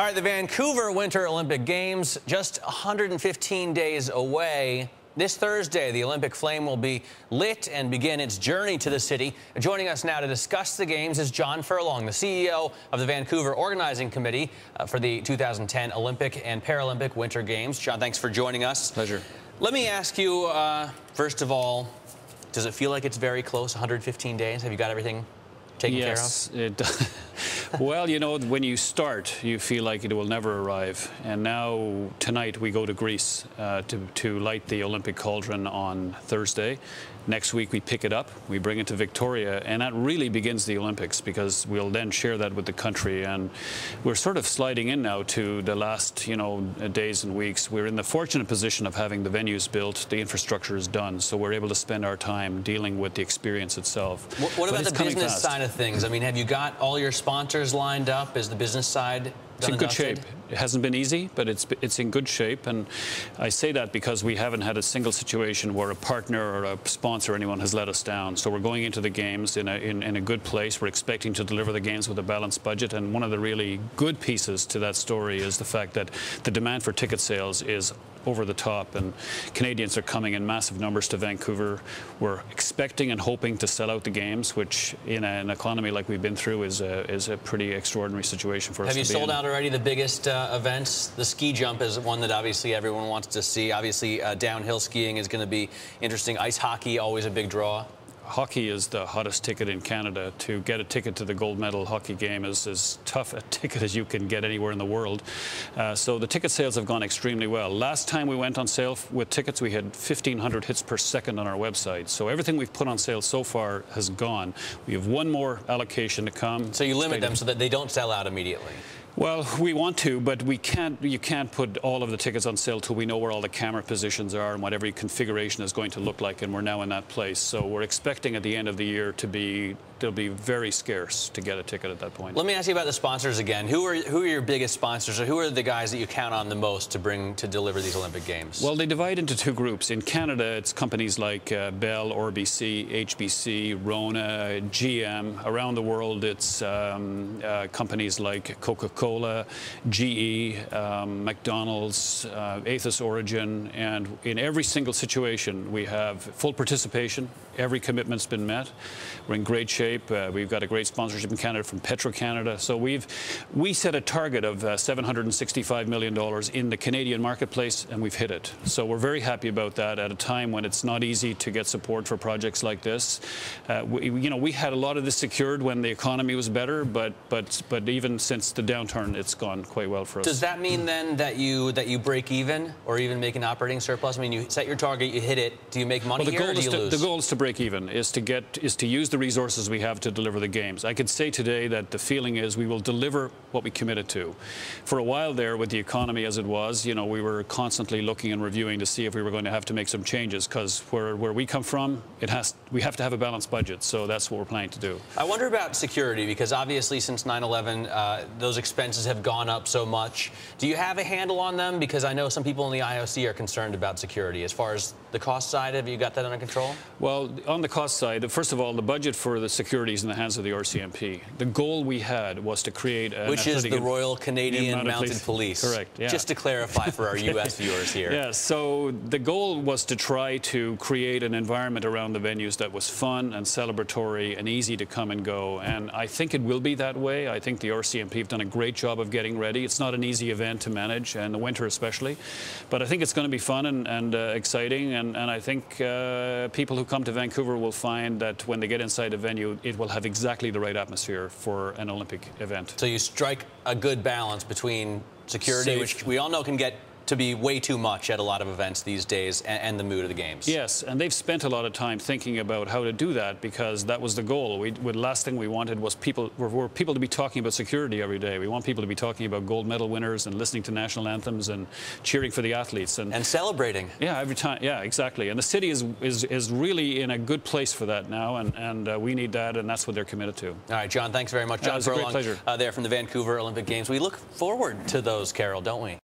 All right, the Vancouver Winter Olympic Games just 115 days away. This Thursday, the Olympic flame will be lit and begin its journey to the city. Joining us now to discuss the Games is John Furlong, the CEO of the Vancouver Organizing Committee for the 2010 Olympic and Paralympic Winter Games. John, thanks for joining us. Pleasure. Let me ask you, first of all, does it feel like it's very close, 115 days? Have you got everything taken care of? Yes, it does. Well, you know, when you start, you feel like it will never arrive. And now, tonight, we go to Greece to light the Olympic cauldron on Thursday. Next week, we pick it up, we bring it to Victoria, and that really begins the Olympics, because we'll then share that with the country. And we're sort of sliding in now to the last, days and weeks. We're in the fortunate position of having the venues built, the infrastructure is done, so we're able to spend our time dealing with the experience itself. What about the business side of things? I mean, have you got all your sponsors lined up? Is the business side It's in good shape. It hasn't been easy, but it's in good shape. And I say that because we haven't had a single situation where a partner or a sponsor or anyone has let us down. So we're going into the Games in a good place. We're expecting to deliver the Games with a balanced budget. And one of the really good pieces to that story is the fact that the demand for ticket sales is over the top, and Canadians are coming in massive numbers to Vancouver. We're expecting and hoping to sell out the Games, which in an economy like we've been through is a pretty extraordinary situation for us. Have you sold out already the biggest events? The ski jump is one that obviously everyone wants to see. Obviously downhill skiing is going to be interesting. Ice hockey, always a big draw. Hockey is the hottest ticket in Canada. To get a ticket to the gold medal hockey game is as tough a ticket as you can get anywhere in the world. So the ticket sales have gone extremely well. Last time we went on sale with tickets, we had 1,500 hits per second on our website. So everything we've put on sale so far has gone. We have one more allocation to come. So you limit them so that they don't sell out immediately? Well, we want to, but we can't. You can't put all of the tickets on sale till we know where all the camera positions are and what every configuration is going to look like, and we're now in that place. So we're expecting at the end of the year they'll be very scarce to get a ticket at that point. Let me ask you about the sponsors again. Who are your biggest sponsors, or who are the guys that you count on the most to deliver these Olympic Games? Well, they divide into two groups. In Canada, it's companies like Bell, RBC, HBC, Rona, GM. Around the world, it's companies like Coca-Cola, GE, McDonald's, Athos Origin, and in every single situation, we have full participation. Every commitment's been met. We're in great shape. We've got a great sponsorship in Canada from Petro-Canada. So we set a target of $765 million in the Canadian marketplace, and we've hit it. So we're very happy about that at a time when it's not easy to get support for projects like this. We had a lot of this secured when the economy was better, but even since the downturn, it's gone quite well for us. Does that mean then that you break even or even make an operating surplus? I mean, you set your target, you hit it. Do you make money here, or do you lose? The goal is to break even, is to use the resources we have to deliver the Games. I could say today that the feeling is we will deliver what we committed to. For a while there, with the economy as it was, we were constantly looking and reviewing to see if we were going to have to make some changes, because where we come from, we have to have a balanced budget. So that's what we're planning to do. I wonder about security, because obviously since 9/11, those expenses have gone up so much. Do you have a handle on them? Because I know some people in the IOC are concerned about security. As far as the cost side, have you got that under control? Well, on the cost side, first of all, the budget for the security is in the hands of the RCMP. The goal we had was to create which is the Royal Canadian Mounted Police. Correct, yeah. Just to clarify for our U.S. viewers here. Yeah, so the goal was to try to create an environment around the venues that was fun and celebratory and easy to come and go. And I think it will be that way. I think the RCMP have done a great job of getting ready. It's not an easy event to manage, and the winter especially. But I think it's going to be fun and exciting. And I think people who come to Vancouver will find that when they get inside a venue, it will have exactly the right atmosphere for an Olympic event. So you strike a good balance between security, which we all know can get to be way too much at a lot of events these days, and the mood of the Games. Yes, and they've spent a lot of time thinking about how to do that, because that was the goal. The last thing we wanted was people to be talking about security every day. We want people to be talking about gold medal winners and listening to national anthems and cheering for the athletes. And celebrating. Yeah, every time. Yeah, exactly. And the city is really in a good place for that now, and we need that, and that's what they're committed to. All right, John, thanks very much. John Furlong, a great pleasure. There from the Vancouver Olympic Games. We look forward to those, Carol, don't we?